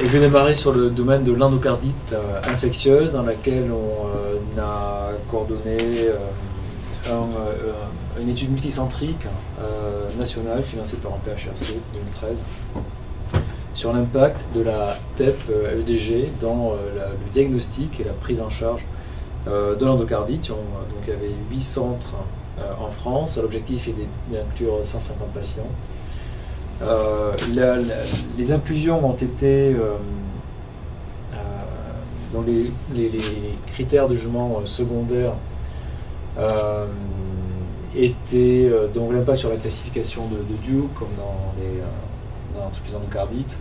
Et je vais démarrer sur le domaine de l'endocardite infectieuse, dans laquelle on a coordonné une étude multicentrique nationale financée par un PHRC 2013 sur l'impact de la TEP EDG dans le diagnostic et la prise en charge de l'endocardite. Donc il y avait 8 centres en France. L'objectif est d'inclure 150 patients. Les inclusions ont été dans les critères de jugement secondaires étaient donc l'impact sur la classification de Duke comme dans toutes les endocardites.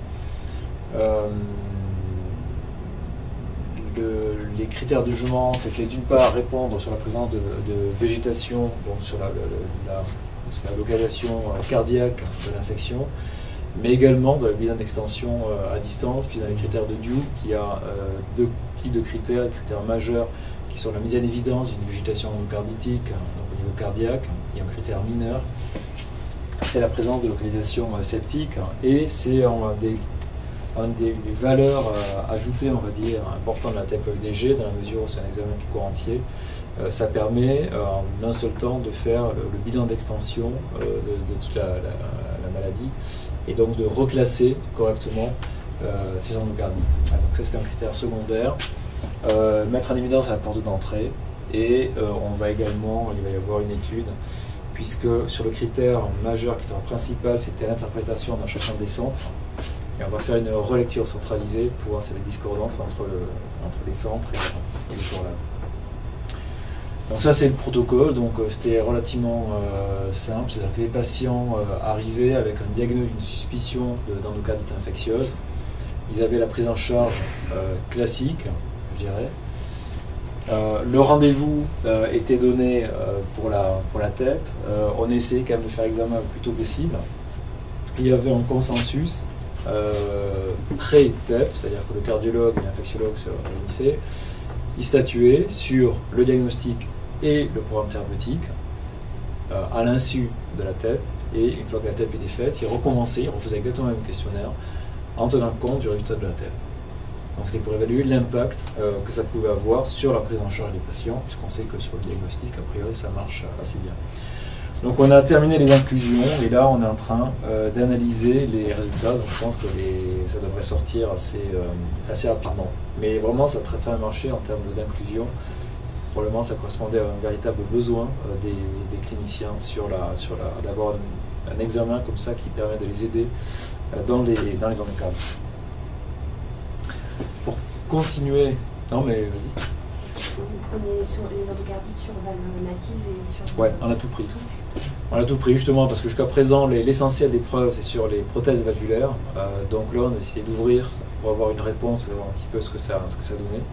Les critères de jugement, c'était d'une part répondre sur la présence de végétation, donc sur la localisation cardiaque de l'infection, mais également de la bilan d'extension à distance. Puis dans les critères de Duke, il y a deux types de critères, les critères majeurs qui sont la mise en évidence d'une végétation endocarditique, donc au niveau cardiaque, et un critère mineur, c'est la présence de localisation septique, et c'est des valeurs ajoutées, on va dire, importantes de la TEP EDG, dans la mesure où c'est un examen qui est court entier. Ça permet en un seul temps de faire le bilan d'extension de toute la maladie et donc de reclasser correctement ces endocardites. Donc ça, c'est un critère secondaire. Mettre en évidence à la porte d'entrée, et il va y avoir une étude, puisque sur le critère majeur, critère principal, c'était l'interprétation dans chacun des centres. Et on va faire une relecture centralisée pour voir si il y a des discordances entre les centres et les corps. Donc ça, c'est le protocole. Donc c'était relativement simple, c'est-à-dire que les patients arrivaient avec un diagnostic, une suspicion d'endocardite infectieuse. Ils avaient la prise en charge classique, je dirais. Le rendez-vous était donné pour la TEP. On essayait quand même de faire l'examen le plus tôt possible. Il y avait un consensus pré-TEP, c'est-à-dire que le cardiologue et l'infectiologue se réunissaient, ils statuaient sur le diagnostic et le programme thérapeutique à l'insu de la TEP, et une fois que la TEP était faite, ils recommençaient, ils refaisaient exactement le même questionnaire en tenant compte du résultat de la TEP. Donc c'était pour évaluer l'impact que ça pouvait avoir sur la prise en charge des patients, puisqu'on sait que sur le diagnostic, a priori, ça marche assez bien. Donc on a terminé les inclusions, et là on est en train d'analyser les résultats. Donc je pense que ça devrait sortir assez rapidement. Mais vraiment, ça a très très bien marché en termes d'inclusion. Probablement ça correspondait à un véritable besoin des cliniciens d'avoir un examen comme ça qui permet de les aider dans les endocardites. Pour continuer... Non mais vas-y. Vous prenez sur les endocardites sur valve native et sur... Ouais, on a tout pris. On a tout pris justement parce que jusqu'à présent, l'essentiel des preuves, c'est sur les prothèses valvulaires. Donc là, on a essayé d'ouvrir pour avoir une réponse, pour voir un petit peu ce que ça donnait.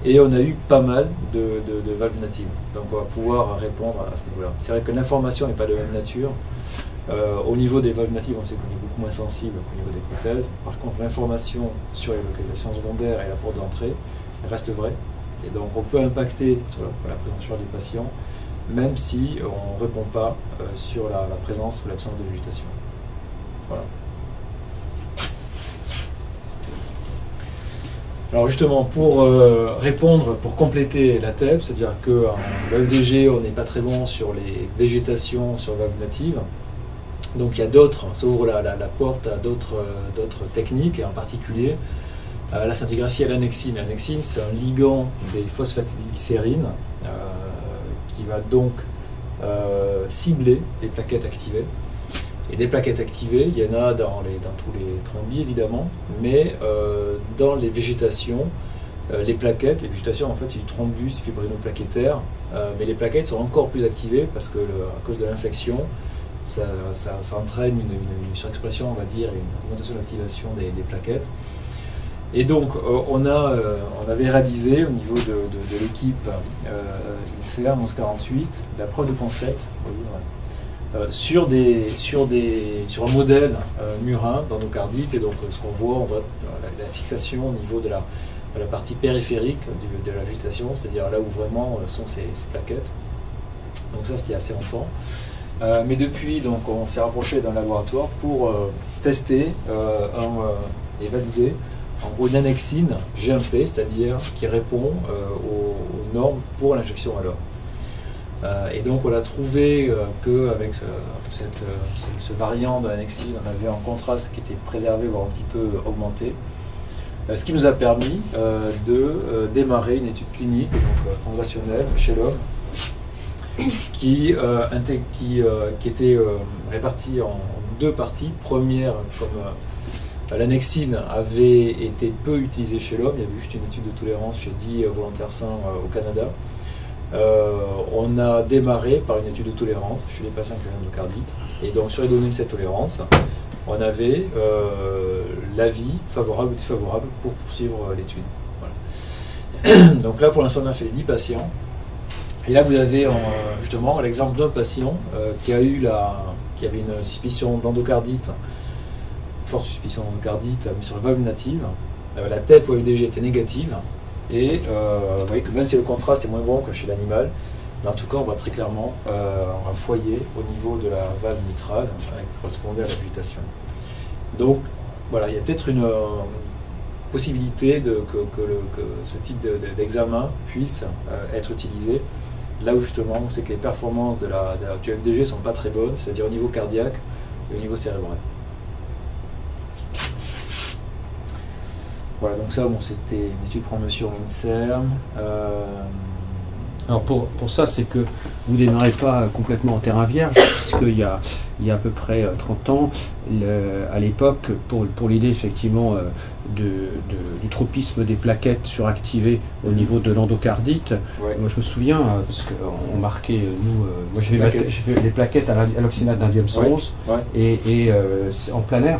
Et on a eu pas mal de valves natives. Donc on va pouvoir répondre à ce niveau-là. C'est vrai que l'information n'est pas de même nature. Au niveau des valves natives, on sait qu'on est beaucoup moins sensible qu'au niveau des prothèses. Par contre, l'information sur les localisations secondaires et la porte d'entrée reste vraie. Et donc on peut impacter sur la prise en charge des patients, même si on ne répond pas sur la présence ou l'absence de végétation. Voilà. Alors justement, pour répondre, pour compléter la TEP, c'est-à-dire qu'en EDG, on n'est pas très bon sur les végétations sur valve native. Donc il y a d'autres, ça ouvre la porte à d'autres techniques, et en particulier la scintigraphie à l'annexine. L'annexine, c'est un ligand des phosphatidylglycérines qui va donc cibler les plaquettes activées. Et des plaquettes activées, il y en a dans tous les thrombies évidemment, mais dans les végétations, les végétations en fait c'est du thrombus fibrinoplaquettaire, mais les plaquettes sont encore plus activées parce que à cause de l'infection, ça entraîne une surexpression, on va dire, et une augmentation de l'activation des plaquettes. Et donc, on avait réalisé au niveau de l'équipe INSERM 1148 la preuve de concept sur un modèle murin d'endocardite. Et donc, ce qu'on voit, on voit la fixation au niveau de la partie périphérique de la végétation, c'est-à-dire là où vraiment sont ces plaquettes. Donc ça, c'était il y a assez longtemps. Mais depuis, donc, on s'est rapproché d'un laboratoire pour tester et valider en gros une annexine GMP, c'est-à-dire qui répond aux normes pour l'injection à l'homme. Et donc on a trouvé qu'avec ce variant de l'annexine, on avait un contraste qui était préservé, voire un petit peu augmenté. Ce qui nous a permis de démarrer une étude clinique translationnelle chez l'homme qui était répartie en deux parties. Première, comme l'annexine avait été peu utilisée chez l'homme, il y avait juste une étude de tolérance chez 10 volontaires sains au Canada. On a démarré par une étude de tolérance chez les patients qui avaient une endocardite. Et donc sur les données de cette tolérance, on avait l'avis favorable ou défavorable pour poursuivre l'étude. Voilà. Donc là, pour l'instant, on a fait 10 patients. Et là, vous avez justement l'exemple d'un patient qui avait une suspicion d'endocardite, forte suspicion d'endocardite, mais sur la valve native. La TEP ou FDG était négative. Et vous voyez que même si le contraste est moins bon que chez l'animal, mais en tout cas, on voit très clairement un foyer au niveau de la valve mitrale qui correspondait à la végétation. Donc, voilà, il y a peut-être une possibilité que ce type d'examen puisse être utilisé là où justement on sait que les performances du FDG ne sont pas très bonnes, c'est-à-dire au niveau cardiaque et au niveau cérébral. Voilà, donc ça, bon, c'était une étude promotion INSERM. Alors pour ça, c'est que vous ne démarrez pas complètement en terrain vierge, puisqu'il y a à peu près 30 ans, à l'époque, pour l'idée effectivement du tropisme des plaquettes suractivées au niveau de l'endocardite, Ouais. moi je me souviens, parce qu'on marquait, nous, moi j'ai fait les plaquettes à l'oxynate d'indium 111 Ouais. et en plein air,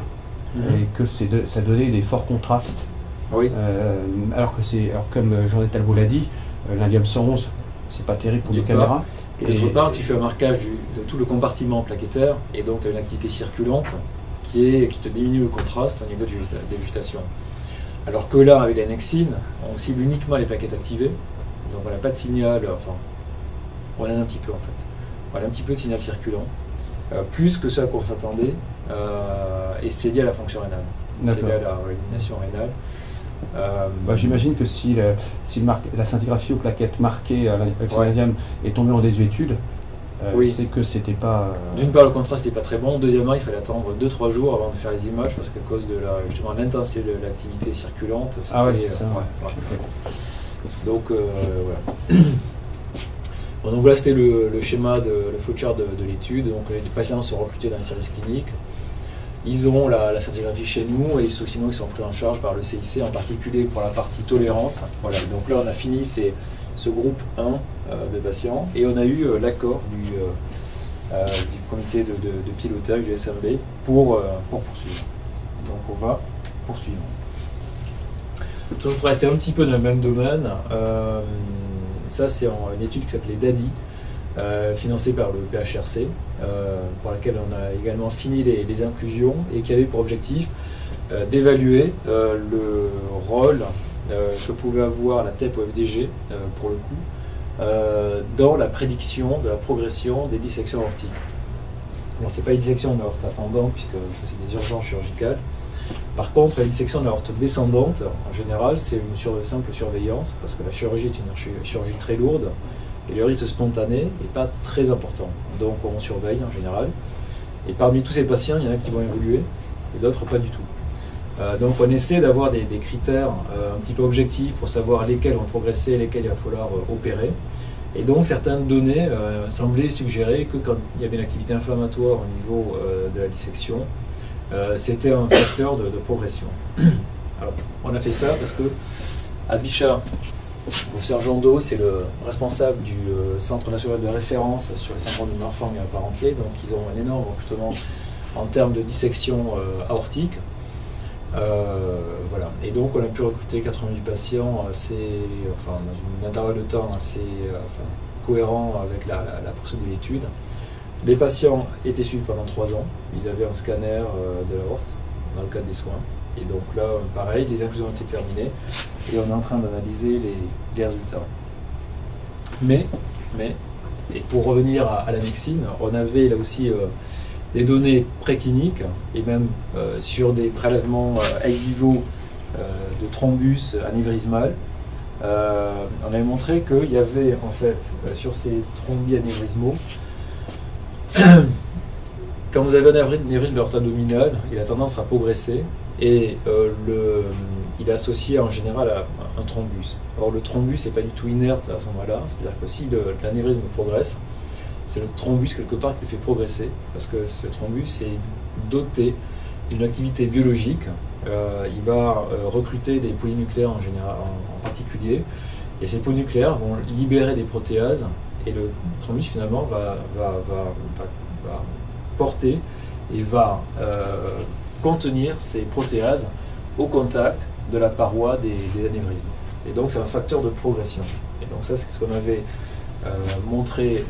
Mhm. et que ça donnait des forts contrastes. Oui. Alors comme Jean-État Talbot l'a dit, l'indium 111, c'est pas terrible pour les caméras. Et d'autre part, tu fais un marquage de tout le compartiment plaquettaire, et donc tu as une activité circulante qui te diminue le contraste au niveau des végétations. Alors que là, avec l'annexine, on cible uniquement les plaquettes activées, donc on n'a pas de signal, enfin, on en a un petit peu en fait. On a un petit peu de signal circulant, plus que ce à quoi on s'attendait, et c'est lié à la fonction rénale. C'est lié à l'élimination rénale. J'imagine que si la scintigraphie aux plaquettes marquées à l'indium est tombée en désuétude, oui. C'est que c'était pas... D'une part, le contraste n'était pas très bon. Deuxièmement, il fallait attendre 2-3 jours avant de faire les images parce qu'à cause de justement l'intensité de l'activité circulante, c'était... Ah ouais, c'est ça. Donc, voilà. Bon, donc voilà, c'était le schéma, le flowchart de l'étude. Donc les patients sont recrutés dans les services cliniques. Ils ont la scintigraphie chez nous et sinon ils sont pris en charge par le CIC, en particulier pour la partie tolérance. Voilà, donc là on a fini ce groupe 1 de patients et on a eu l'accord du comité de pilotage du SMB pour poursuivre. Donc on va poursuivre. Toujours pour rester un petit peu dans le même domaine, ça c'est une étude qui s'appelait DADI, financée par le PHRC, pour laquelle on a également fini les inclusions et qui avait pour objectif d'évaluer le rôle que pouvait avoir la TEP ou FDG, pour le coup, dans la prédiction de la progression des dissections aortiques. Bon, c'est pas une dissection de l'aorte ascendante, puisque ça c'est des urgences chirurgicales. Par contre, la dissection de l'aorte descendante, en général, c'est une simple surveillance, parce que la chirurgie est une chirurgie très lourde, et le rythme spontané n'est pas très important. Donc on surveille en général. Et parmi tous ces patients, il y en a qui vont évoluer, et d'autres pas du tout. Donc on essaie d'avoir des critères un petit peu objectifs pour savoir lesquels vont progresser, lesquels il va falloir opérer. Et donc certaines données semblaient suggérer que quand il y avait une activité inflammatoire au niveau de la dissection, c'était un facteur de progression. Alors on a fait ça parce que à Bichat, le professeur Jondot, c'est le responsable du Centre national de référence sur les syndromes de Marfan et apparentés, donc ils ont un énorme recrutement en termes de dissection aortique. Voilà. Et donc on a pu recruter 88 patients dans un intervalle de temps assez cohérent avec la procédure de l'étude. Les patients étaient suivis pendant 3 ans, ils avaient un scanner de l'aorte dans le cadre des soins. Et donc là, pareil, les inclusions ont été terminées et on est en train d'analyser les résultats. Mais, et pour revenir à l'annexine, on avait là aussi des données précliniques et même sur des prélèvements ex vivo de thrombus anévrismal. On avait montré qu'il y avait en fait sur ces thrombis anévrismaux, quand vous avez un anévrisme de l'aorte abdominale, il a tendance à progresser et il est associé en général à un thrombus. Or le thrombus n'est pas du tout inerte à ce moment-là, c'est-à-dire que si l'anévrisme progresse, c'est le thrombus quelque part qui le fait progresser, parce que ce thrombus est doté d'une activité biologique. Il va recruter des polynucléaires en général, en particulier, et ces polynucléaires vont libérer des protéases, et le thrombus finalement va porter et va contenir ces protéases au contact de la paroi des anévrismes. Et donc c'est un facteur de progression. Et donc ça c'est ce qu'on avait montré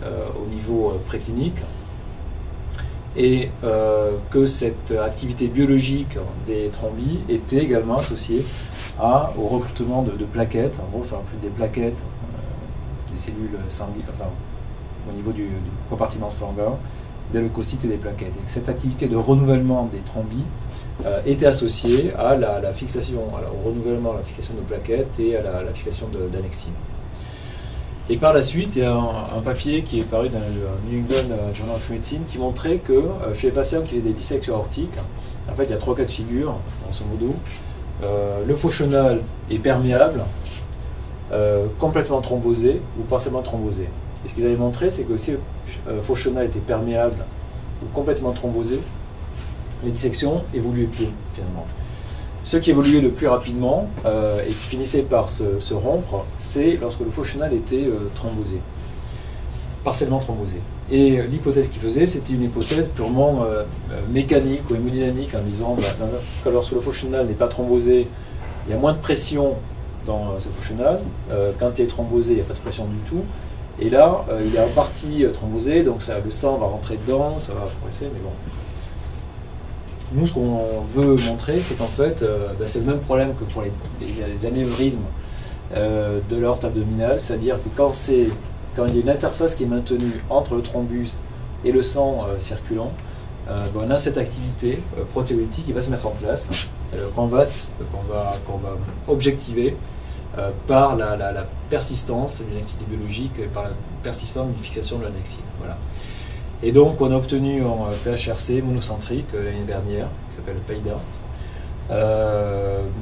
au niveau préclinique, et que cette activité biologique des thrombis était également associée au recrutement de plaquettes. En gros, ça recrute des plaquettes, des cellules sanguines, enfin, au niveau du compartiment sanguin, des leucocytes et des plaquettes. Et cette activité de renouvellement des thrombis était associée à la fixation, au renouvellement, à la fixation de plaquettes et à la fixation d'annexine. Et par la suite, il y a un papier qui est paru dans le New England Journal of Medicine qui montrait que chez les patients qui avaient des dissections aortiques, en fait, il y a 3 cas de figure, grosso modo. Le faux chenal est perméable, complètement thrombosé ou partiellement thrombosé. Et ce qu'ils avaient montré, c'est que si le faux chenal était perméable ou complètement thrombosé, les dissections évoluaient peu, finalement. Ce qui évoluait le plus rapidement et qui finissait par se rompre, c'est lorsque le faux chenal était thrombosé, partiellement thrombosé. Et l'hypothèse qu'il faisait, c'était une hypothèse purement mécanique ou hémodynamique, en disant que lorsque le faux chenal n'est pas thrombosé, il y a moins de pression dans ce faux chenal. Quand il est thrombosé, il n'y a pas de pression du tout. Et là, il est en partie thrombosé, donc le sang va rentrer dedans, ça va progresser, mais bon. Nous, ce qu'on veut montrer, c'est qu'en fait, c'est le même problème que pour les anévrismes de l'aorte abdominale, c'est-à-dire que quand il y a une interface qui est maintenue entre le thrombus et le sang circulant, on a cette activité protéolytique qui va se mettre en place, qu'on va objectiver par la persistance d'une activité biologique, par la persistance d'une fixation de l'annexine. Voilà. Et donc, on a obtenu un PHRC monocentrique l'année dernière, qui s'appelle PAIDA,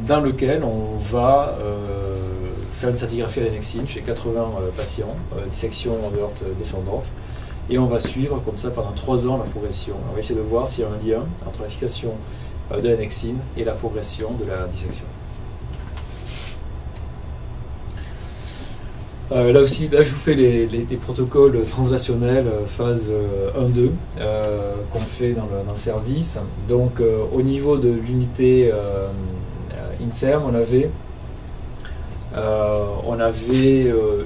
dans lequel on va faire une scintigraphie à l'annexine chez 80 patients, dissection de l'aorte descendante, et on va suivre comme ça pendant 3 ans la progression. On va essayer de voir s'il y a un lien entre la fixation de l'annexine et la progression de la dissection. Là aussi, je vous fais les protocoles translationnels phase 1-2 qu'on fait dans le service. Donc au niveau de l'unité INSERM, on avait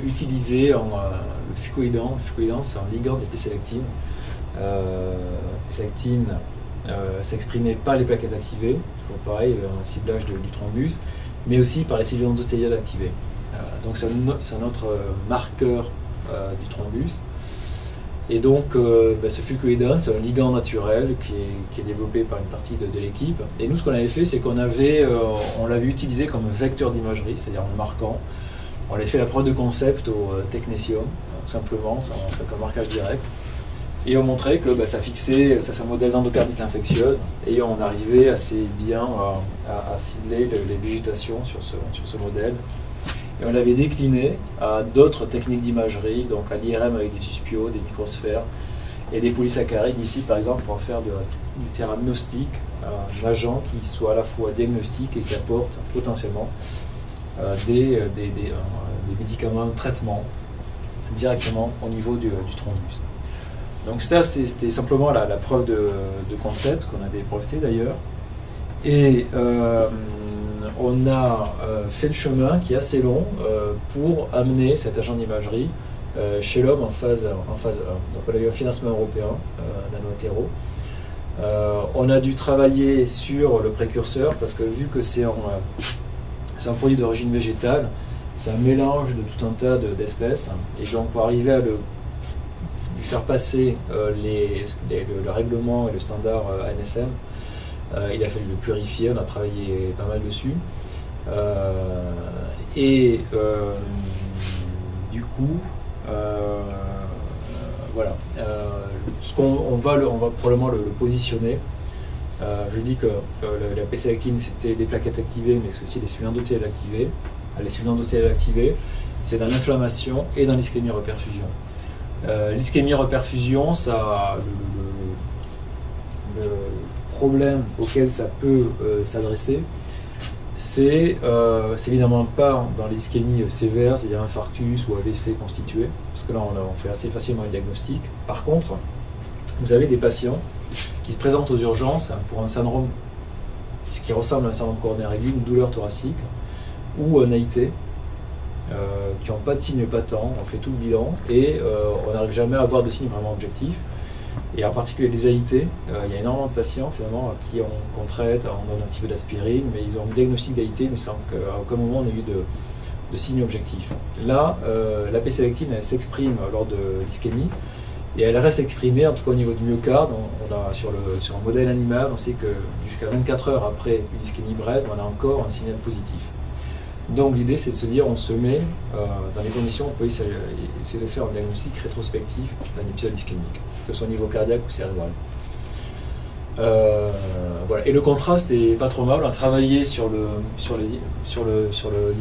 utilisé le fucoïdan. Le fucoïdan, c'est un ligand d'épisélectine. L'épisélectine s'exprimait par les plaquettes activées, toujours pareil, un ciblage du thrombus, mais aussi par les cellules endothéliales activées. Donc c'est un autre marqueur du thrombus. Et donc ce fucoïdone, c'est un ligand naturel qui est développé par une partie de l'équipe. Et nous, ce qu'on avait fait, c'est qu'on l'avait utilisé comme vecteur d'imagerie, c'est-à-dire en le marquant. On avait fait la preuve de concept au technétium, simplement, ça on fait comme marquage direct. Et on montrait que ça fixait, ça c'est un modèle d'endocardite infectieuse, et on arrivait assez bien à cibler les végétations sur ce modèle. Et on l'avait décliné à d'autres techniques d'imagerie, donc à l'IRM avec des suspio, des microsphères et des polysaccharides. Ici, par exemple, pour faire du théramnostic, un agent qui soit à la fois diagnostique et qui apporte potentiellement des médicaments de traitement directement au niveau du thrombus. Donc c'était simplement la preuve de concept qu'on avait breveté d'ailleurs. Et on a fait le chemin qui est assez long pour amener cet agent d'imagerie chez l'homme en phase 1. Donc on a eu un financement européen d'Anoatero. On a dû travailler sur le précurseur parce que vu que c'est un produit d'origine végétale, c'est un mélange de tout un tas d'espèces. Et donc pour arriver à lui faire passer le règlement et le standard ANSM, il a fallu le purifier, on a travaillé pas mal dessus. Du coup, voilà. On va probablement le positionner. Je dis que la P-sélectine, c'était des plaquettes activées, mais c'est aussi des cylindres endothéliales activées. Les cylindres endothéliales activées, c'est dans l'inflammation et dans l'ischémie-reperfusion. L'ischémie-reperfusion, le problème auquel ça peut s'adresser, c'est évidemment pas dans l'ischémie sévère, c'est-à-dire infarctus ou AVC constitué, parce que là on fait assez facilement le diagnostic. Par contre, vous avez des patients qui se présentent aux urgences pour un syndrome, ce qui ressemble à un syndrome coronaire aigu, une douleur thoracique ou un AIT, qui n'ont pas de signes patents, on fait tout le bilan et on n'arrive jamais à avoir de signes vraiment objectifs. Et en particulier les AIT, il y a énormément de patients finalement qu'on traite, on donne un petit peu d'aspirine, mais ils ont un diagnostic d'AIT, mais sans qu'à aucun moment on ait eu de signes objectifs. Là, la P-sélectine, elle s'exprime lors de l'ischémie, et elle reste exprimée, en tout cas au niveau du myocarde. On a sur un modèle animal, on sait que jusqu'à 24 heures après une ischémie brève, on a encore un signal positif. Donc l'idée, c'est de se dire, on se met dans les conditions, on peut essayer de faire un diagnostic rétrospectif d'un épisode ischémique, que ce soit au niveau cardiaque ou cérébral. Voilà. Et le contraste est pas trop mal. On a travaillé sur le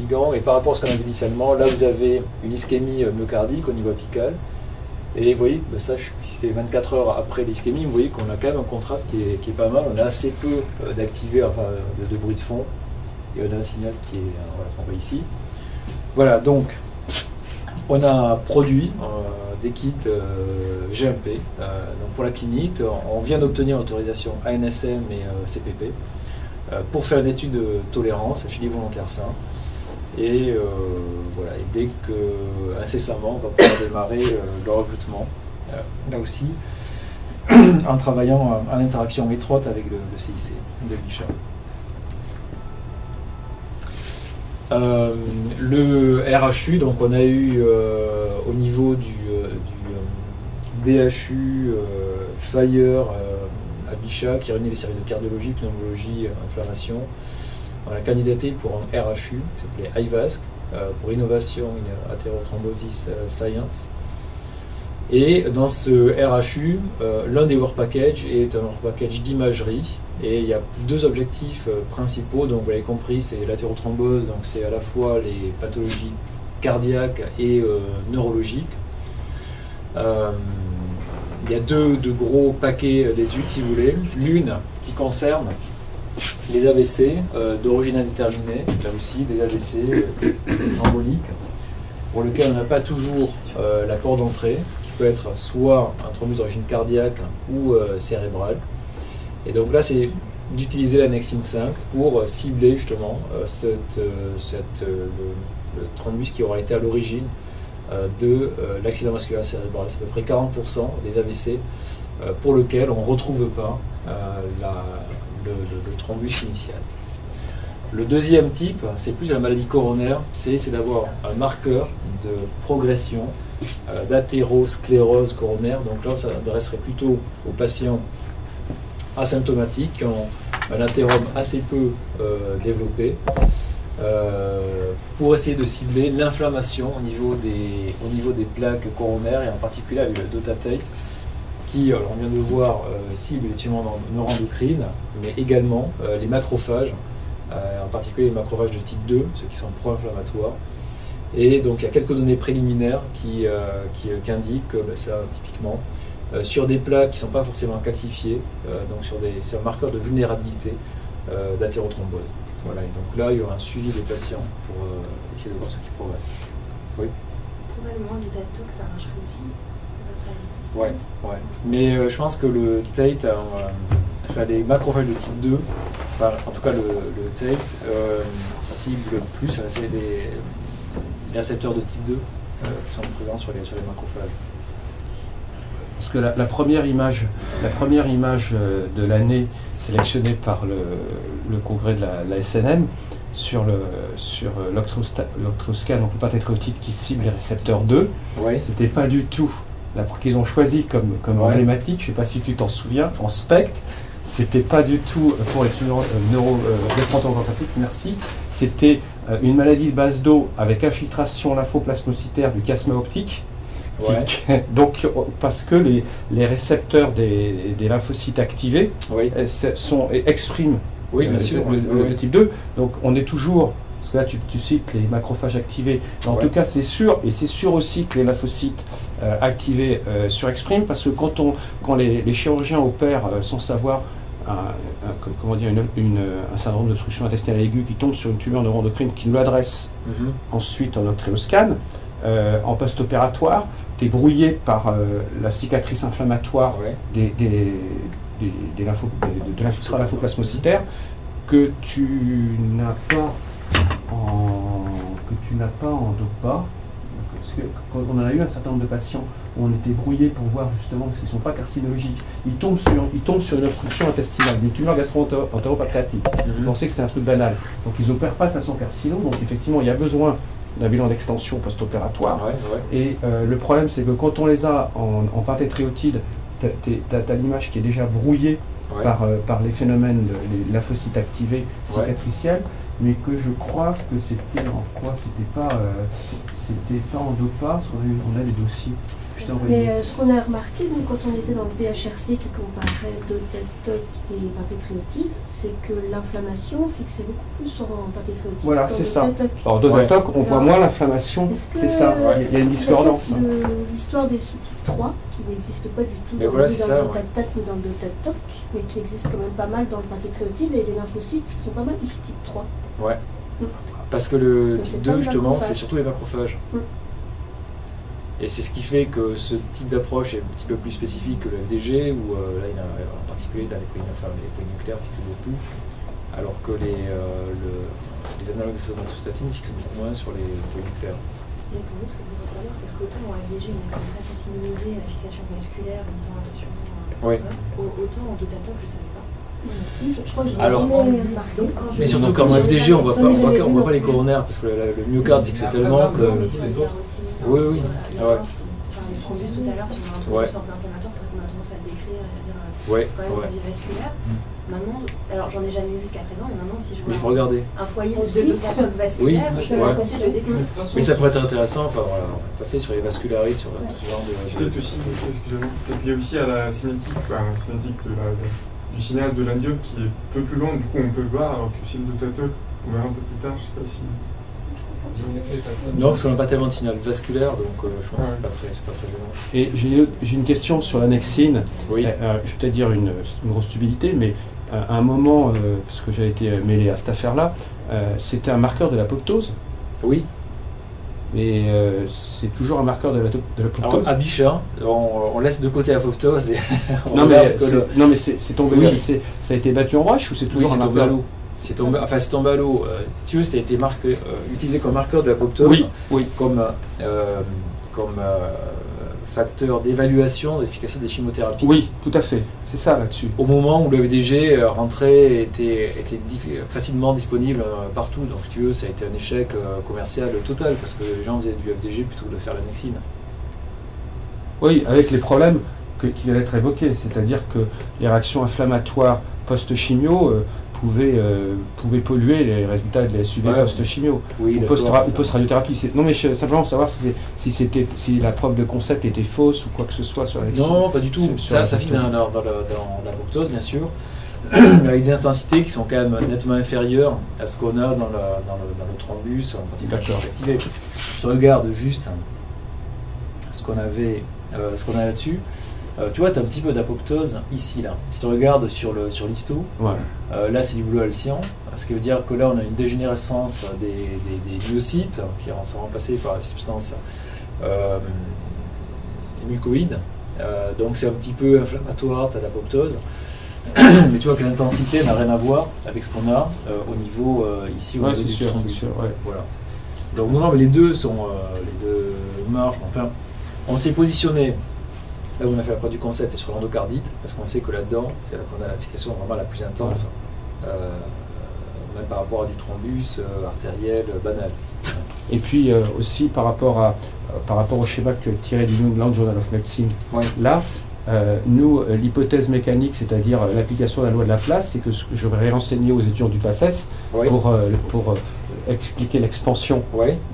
ligand, et par rapport à ce qu'on avait initialement, là vous avez une ischémie myocardique au niveau apical. Et vous voyez, ça, c'est 24 heures après l'ischémie, vous voyez qu'on a quand même un contraste qui est pas mal. On a assez peu d'activés, enfin, de bruit de fond, et on a un signal qui est, voilà, qu'on voit ici. Voilà, donc, on a produit des kits GMP donc pour la clinique. On vient d'obtenir l'autorisation ANSM et CPP pour faire une étude de tolérance chez les volontaires sains. Et voilà, et dès que incessamment, on va pouvoir démarrer le recrutement, là aussi, en travaillant en interaction étroite avec le CIC de Bichat. Le RHU, donc on a eu au niveau du DHU Fire à Bichat, qui réunit les services de cardiologie, pneumologie, inflammation. On a candidaté pour un RHU qui s'appelait IVASC, pour Innovation in Atherothrombosis Science. Et dans ce RHU, l'un des work packages est un work package d'imagerie. Et il y a deux objectifs principaux, donc vous l'avez compris, c'est l'athérothrombose, donc c'est à la fois les pathologies cardiaques et neurologiques. Il y a deux gros paquets d'études, si vous voulez. L'une qui concerne les AVC d'origine indéterminée, là aussi des AVC emboliques, pour lesquels on n'a pas toujours la porte d'entrée, qui peut être soit un thrombus d'origine cardiaque ou cérébrale. Et donc là, c'est d'utiliser la Nexine 5 pour cibler justement le thrombus qui aura été à l'origine de l'accident vasculaire cérébral. C'est à peu près 40% des AVC pour lequel on ne retrouve pas le thrombus initial. Le deuxième type, c'est plus la maladie coronaire, c'est d'avoir un marqueur de progression d'athérosclérose coronaire. Donc là, ça s'adresserait plutôt aux patients asymptomatiques qui ont un athérome assez peu développé, pour essayer de cibler l'inflammation au niveau des plaques coronaires, et en particulier avec le dotatate, qui, alors on vient de le voir, cible les tumeurs neuroendocrines, mais également les macrophages, en particulier les macrophages de type 2, ceux qui sont pro-inflammatoires. Et donc il y a quelques données préliminaires qui indiquent que ça, typiquement, sur des plaques qui ne sont pas forcément calcifiées, donc c'est un marqueur de vulnérabilité d'athérothrombose. Voilà, et donc là il y aura un suivi des patients pour essayer de voir ce qui progresse. Oui. Probablement le datox, ça marcherait aussi. Ouais. Mais je pense que le TATE, enfin, les macrophages de type 2, enfin, en tout cas le TATE cible plus, c'est les récepteurs de type 2 qui sont présents sur les macrophages. Parce que la première image de l'année sélectionnée par le congrès de la SNM sur l'octroscan, donc le pâté-tétide qui cible les récepteurs 2, ouais. C'était pas du tout qu'ils ont choisi comme emblématique. Je ne sais pas si tu t'en souviens, en SPECT, c'était pas du tout pour les tumeurs néphrontopathologiques, merci. C'était une maladie de base d'eau avec infiltration lymphoplasmocytaire du chiasma optique. Ouais. Donc, parce que les récepteurs des lymphocytes activés Oui. expriment Oui, bien sûr. le type 2. Donc, on est toujours, parce que là, tu cites les macrophages activés. Mais en tout cas, c'est sûr, et c'est sûr aussi que les lymphocytes activés surexpriment, parce que quand les chirurgiens opèrent sans savoir comment dire, un syndrome d'obstruction intestinale aiguë qui tombe sur une tumeur neuroendocrine, qui nous l'adresse ensuite en octréoscan, en post-opératoire, tu es brouillé par la cicatrice inflammatoire de l'infiltration lymphoplasmocytaire que tu n'as pas en DOPA. Parce que quand on en a eu un certain nombre de patients où on était brouillé pour voir justement parce qu'ils ne sont pas carcinologiques, ils tombent sur une obstruction intestinale, une tumeur gastro-entéropancréatique. Ils pensaient que c'était un truc banal. Donc ils n'opèrent pas de façon carcino, donc effectivement il y a besoin d'un bilan d'extension post-opératoire. Et le problème, c'est que quand on les a en pâtétréotide, tu as l'image qui est déjà brouillée par les phénomènes des lymphocytes activés cicatriciels, mais que je crois que c'était en quoi? C'était pas en DOPA, parce qu'on a des dossiers. Mais ce qu'on a remarqué, nous, quand on était dans le DHRC qui comparait Dotatok et pâtétréotide, c'est que l'inflammation fixait beaucoup plus en pâtétréotide. Voilà, c'est ça. Alors, Dotatok, on voit moins l'inflammation, c'est ça. Il y a une discordance. L'histoire des sous-types 3, qui n'existe pas du tout ni dans le Dotatok ni dans le Dotatok, mais qui existe quand même pas mal dans le pâtétréotide, et les lymphocytes sont pas mal du sous-type 3. Ouais. Parce que le type 2, justement, c'est surtout les macrophages. Et c'est ce qui fait que ce type d'approche est un petit peu plus spécifique que le FDG, où là, il y a en particulier dans les polynucléaires fixent beaucoup, alors que les analogues de somatostatine fixent beaucoup moins sur les polynucléaires. Et pour nous, ce que je voudrais savoir, parce qu'autant en FDG, on est quand même très sensibilisé à la fixation vasculaire, en disant attention, autant en Dotatok, je ne savais pas. Je crois que j'ai Alors, mais surtout qu'en FDG, on voit pas les coronaires, parce que le myocarde fixe tellement que... Mais sur les carotides, Oui. les thrombus tout à l'heure, si on a un thrombus simple inflammatoire, c'est vrai qu'on a tendance à le décrire et à dire quand même une vie vasculaire. Maintenant, alors j'en ai jamais eu jusqu'à présent, mais maintenant si je vois un foyer de Dotatok vasculaire, je peux passer le décrire. Mais ça pourrait être intéressant, enfin voilà, on n'a pas fait sur les vascularites, sur tout ce genre de... C'est peut-être aussi, peut-être lié aussi à la cinétique, du signal de l'indium qui est un peu plus long, du coup on peut le voir, alors que si le Dotatok, on verra un peu plus tard, je sais pas si... Non, parce qu'on n'a pas tellement de signal vasculaire, donc je pense que c'est pas très gênant. Et j'ai une question sur l'annexine. Oui. Je vais peut-être dire une grosse stupidité, mais à un moment, parce que j'ai été mêlé à cette affaire-là, c'était un marqueur de l'apoptose. Oui. Mais c'est toujours un marqueur de l'apoptose. À Bichat, on laisse de côté l'apoptose et non, mais c'est tombé. Oui. Ça a été battu en brèche ou c'est toujours un marqueur? C'est tombé à l'eau. Si tu veux, ça a été utilisé comme marqueur de l'apoptose, comme facteur d'évaluation de l'efficacité des chimiothérapies. Oui, tout à fait. C'est ça là-dessus. Au moment où le FDG rentrait, était facilement disponible partout. Donc, si tu veux, ça a été un échec commercial total parce que les gens faisaient du FDG plutôt que de faire l'annexine. Oui, avec les problèmes qui viennent d'être évoqués, c'est-à-dire que les réactions inflammatoires post-chimio pouvaient polluer les résultats de la SUV post-chimio ou post-radiothérapie. Non, mais simplement savoir si la preuve de concept était fausse ou quoi que ce soit sur l'annexine. Non, pas du tout. Ça fixe dans l'apoptose, bien sûr, mais avec des intensités qui sont quand même nettement inférieures à ce qu'on a dans le thrombus, en particulier activé. Je regarde juste ce qu'on a là-dessus. Tu vois, tu as un petit peu d'apoptose ici, là. Si tu regardes sur l'histo, là c'est du bleu alcyan, ce qui veut dire que là on a une dégénérescence des myocytes qui sont remplacés par des substances mucoïdes. Donc c'est un petit peu inflammatoire, tu as l'apoptose. Mais tu vois que l'intensité n'a rien à voir avec ce qu'on a au niveau ici, au niveau du thrombus. Voilà. Donc non, mais les deux marchent. Enfin, on s'est positionné. Là où on a fait la preuve du concept et sur l'endocardite, parce qu'on sait que là-dedans, c'est là qu'on a la fixation vraiment la plus intense, même par rapport à du thrombus artériel banal. Et puis aussi par rapport au schéma que tu as tiré du New England Journal of Medicine, là, Nous, l'hypothèse mécanique, c'est-à-dire l'application de la loi de Laplace, c'est que je vais renseigner aux étudiants du PACES pour expliquer l'expansion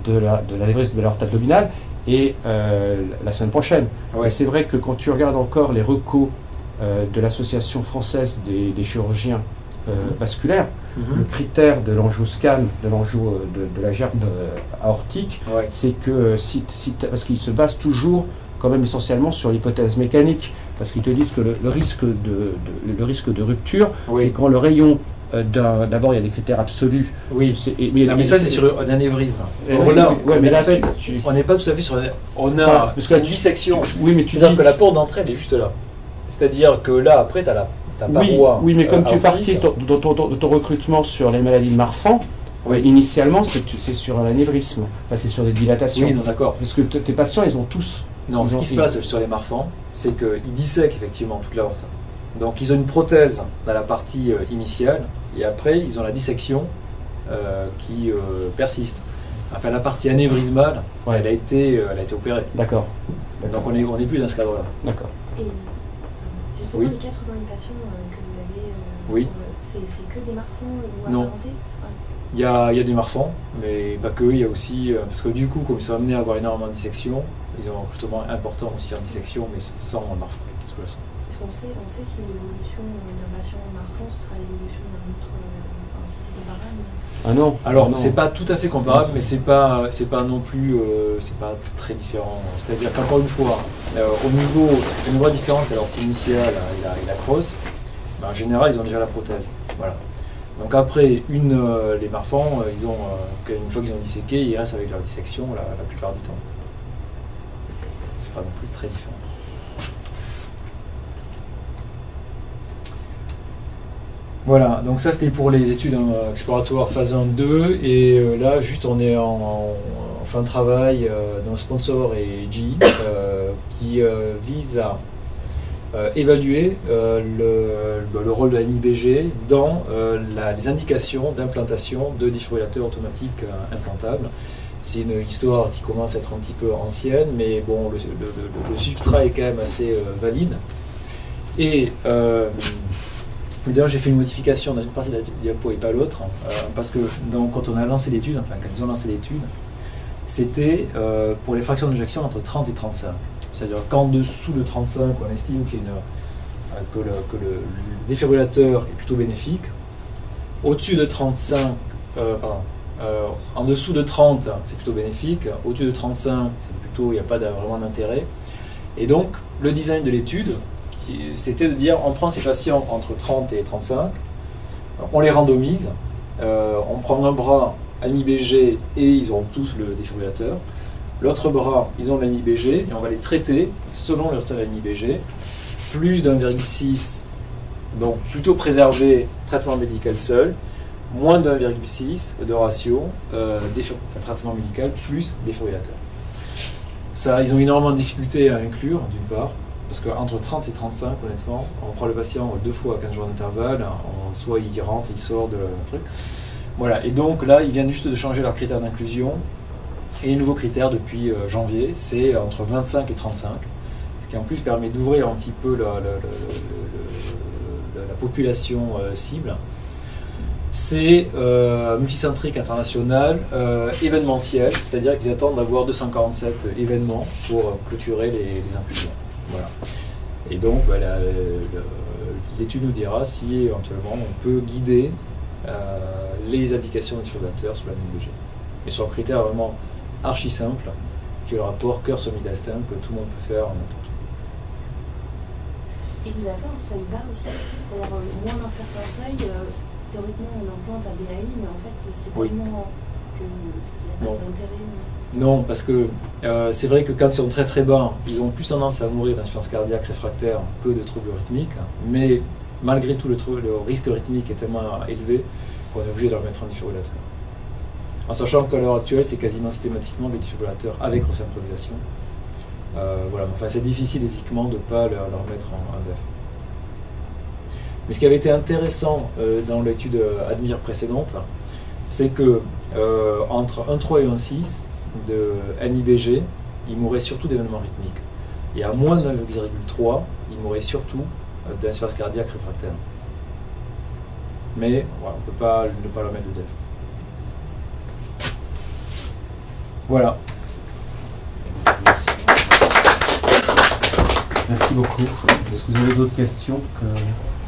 de l'anévrisme de l'aorte abdominale et la semaine prochaine. Et c'est vrai que quand tu regardes encore les recos de l'Association française des chirurgiens vasculaires, le critère de l'angioscan, de la gerbe aortique, c'est que parce qu'ils se basent toujours quand même essentiellement sur l'hypothèse mécanique, parce qu'ils te disent que le risque de rupture, c'est quand le rayon d'abord il y a des critères absolus. Mais ça c'est sur un anévrisme. Mais là, en fait, on n'est pas tout à fait sur. On a une dissection. C'est-à-dire que la porte d'entrée elle est juste là. C'est-à-dire que là après tu as ta paroi. Oui, mais comme tu partis de ton recrutement sur les maladies de Marfan, initialement c'est sur un anévrisme. Enfin c'est sur des dilatations. Oui, non, d'accord. Parce que tes patients ils ont tous. Non, ce qui se passe sur les Marfan, c'est qu'ils dissèquent effectivement toute l'aorte. Donc ils ont une prothèse dans la partie initiale, et après ils ont la dissection qui persiste. Enfin la partie anévrismale, elle a été opérée. D'accord. Donc on n'est plus dans ce cadre-là. D'accord. Et justement les 80 patients que vous avez, c'est que des Marfan ou non. Il y a des Marfan, mais pas que, il y a aussi, parce que du coup, comme ils sont amenés à avoir énormément de dissection, ils ont un recrutement important aussi en dissection, mais sans Marfan. Est-ce qu'on sait si l'évolution d'un patient Marfan, ce sera l'évolution d'un autre, si c'est comparable? Ah non. Alors, c'est pas tout à fait comparable, mais c'est pas non plus, c'est pas très différent. C'est-à-dire qu'encore une fois, au niveau de différence à l'ortie initiale et la crosse, en général, ils ont déjà la prothèse. Voilà. Donc après, les Marfan, ils ont, une fois qu'ils ont disséqué, ils restent avec leur dissection la plupart du temps. C'est pas non plus très différent. Voilà, donc ça c'était pour les études exploratoires phase 1-2, et là juste on est en fin de travail dans le sponsor et GE qui vise à évaluer le rôle de la MIBG dans les indications d'implantation de défibrillateurs automatiques implantables. C'est une histoire qui commence à être un petit peu ancienne, mais bon, le substrat est quand même assez valide. Et d'ailleurs, j'ai fait une modification dans une partie de la diapo et pas l'autre, parce que quand on a lancé l'étude, enfin quand ils ont lancé l'étude, c'était pour les fractions d'injection entre 30 et 35. C'est-à-dire qu'en dessous de 35, on estime que le défibrillateur est plutôt bénéfique. Au-dessus de 35, en dessous de 30, c'est plutôt bénéfique. Au-dessus de 35, c'est plutôt, il n'y a pas vraiment d'intérêt. Et donc, le design de l'étude, c'était de dire, on prend ces patients entre 30 et 35, on les randomise, on prend un bras AMI-BG et ils auront tous le défibrillateur. L'autre bras, ils ont l'AMI-BG et on va les traiter selon leur AMI-BG, plus d'1,6, donc plutôt préservé, traitement médical seul, moins d'1,6 de ratio, traitement médical plus défibrillateur. Ça, ils ont énormément de difficultés à inclure, d'une part, parce qu'entre 30 et 35, honnêtement, on prend le patient 2 fois à 15 jours d'intervalle, soit il rentre, il sort de truc. Voilà, et donc là, ils viennent juste de changer leurs critères d'inclusion. Et les nouveaux critères depuis janvier, c'est entre 25 et 35, ce qui en plus permet d'ouvrir un petit peu la population cible. C'est multicentrique international, événementiel, c'est-à-dire qu'ils attendent d'avoir 247 événements pour clôturer les inclusions. Voilà. Et donc, l'étude nous dira si éventuellement on peut guider les indications des défibrillateurs sur la MIBG. Et sur un critère vraiment archi simple, qui est le rapport cœur-sommi-destin que tout le monde peut faire n'importe où. Et vous avez un seuil bas aussi, c'est-à-dire moins d'un certain seuil, théoriquement on implante à DAI, mais en fait c'est tellement que il n'y a pas d'intérêt. Non, parce que c'est vrai que quand ils sont très très bas, ils ont plus tendance à mourir d'insuffisance cardiaque réfractaire que de troubles rythmiques, mais malgré tout le risque rythmique est tellement élevé qu'on est obligé de leur mettre un défibrillateur. En sachant qu'à l'heure actuelle, c'est quasiment systématiquement des défibrillateurs avec resynchronisation. Voilà, enfin, c'est difficile éthiquement de ne pas leur mettre en DEF. Mais ce qui avait été intéressant dans l'étude ADMIR précédente, c'est que entre 1,3 et 1,6 de MIBG, ils mouraient surtout d'événements rythmiques. Et à moins de 9,3, ils mourraient surtout d'insuffisance cardiaque réfractaire. Mais voilà, on ne peut pas ne pas leur mettre de DEF. Voilà. Merci beaucoup. Est-ce que vous avez d'autres questions?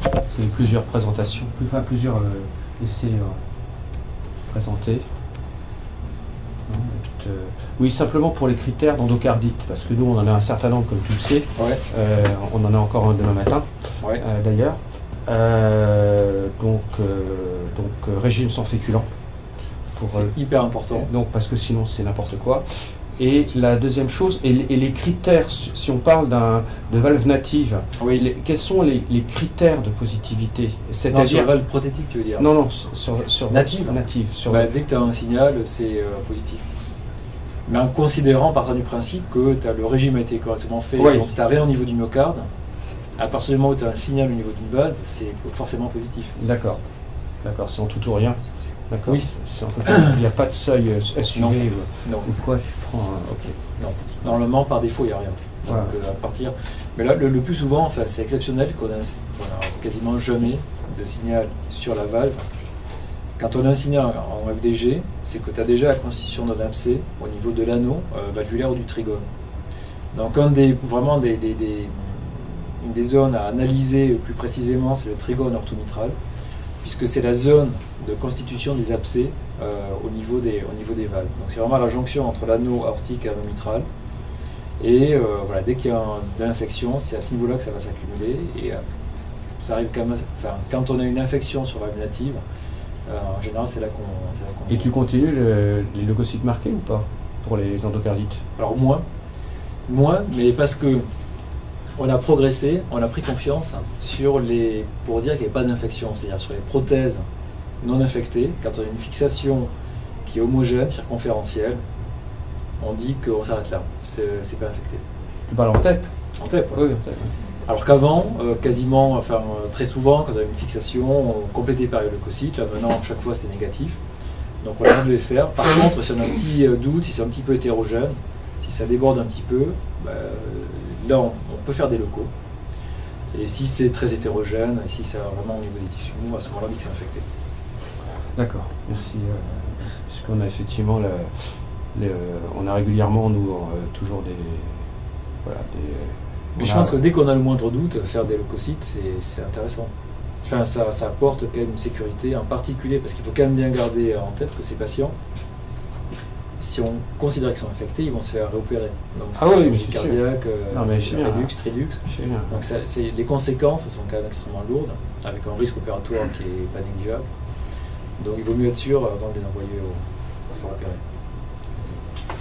Parce qu'il y a plusieurs présentations, plusieurs essais présentés. Oui, simplement pour les critères d'endocardite, parce que nous on en a un certain nombre, comme tu le sais. Ouais. On en a encore un demain matin, ouais. D'ailleurs. Donc régime sans féculents. C'est hyper important. Donc parce que sinon c'est n'importe quoi. Et la deuxième chose, et les critères, si on parle de valve native, oui. Quels sont les critères de positivité? C'est-à-dire sur valve prothétique, tu veux dire? Non, sur native. Dès que tu as un signal, c'est positif. Mais en considérant, partant du principe que le régime a été correctement fait, donc tu n'as rien au niveau du myocarde, à partir du moment où tu as un signal au niveau d'une valve, c'est forcément positif. D'accord, c'est en tout ou rien. D'accord. Oui. Il n'y a pas de seuil SUV non. Ou quoi tu prends ok. Non. Normalement, par défaut, il n'y a rien. Voilà. Donc, à partir... Mais là, le plus souvent, enfin, c'est exceptionnel qu'on a quasiment jamais de signal sur la valve. Quand on a un signal en FDG, c'est que tu as déjà la constitution d'un abcès au niveau de l'anneau valvulaire ou du trigone. Donc, vraiment des zones à analyser plus précisément, c'est le trigone orthomitral, puisque c'est la zone de constitution des abcès au niveau des valves. Donc c'est vraiment la jonction entre l'anneau aortique et l'anneau mitral. Et voilà, dès qu'il y a de l'infection, c'est à ce niveau-là que ça va s'accumuler. Et ça arrive quand même, quand on a une infection sur valve native, en général c'est là qu'on... Et tu continues les leucocytes marqués ou pas pour les endocardites? Alors moins, mais parce que on a progressé, on a pris confiance pour dire qu'il n'y avait pas d'infection, c'est-à-dire sur les prothèses non infectées, quand on a une fixation qui est homogène, circonférentielle, on dit qu'on s'arrête là, c'est pas infecté. Tu parles en TEP? En TEP, oui. En TEP. Alors qu'avant, très souvent, quand on avait une fixation, on complétait par les leucocytes, là maintenant, chaque fois c'était négatif, donc on a rien de les faire. Par contre, si on a un petit doute, si c'est un petit peu hétérogène, si ça déborde un petit peu, là on peut faire des leucos. Et si c'est très hétérogène, et si c'est vraiment au niveau des tissus mous, à ce moment-là, on dit que c'est infecté. D'accord, merci. Puisqu'on a effectivement, on a régulièrement, nous, toujours des... Mais je pense que dès qu'on a le moindre doute, faire des leucocytes, c'est intéressant. Enfin, ça apporte quand même une sécurité, en particulier, parce qu'il faut quand même bien garder en tête que ces patients, si on considère qu'ils sont infectés, ils vont se faire réopérer. Donc, cardiaque, tridux. Donc, les conséquences sont quand même extrêmement lourdes, avec un risque opératoire qui n'est pas négligeable. Donc, il vaut mieux être sûr avant de les envoyer se faire opérer.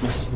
Merci.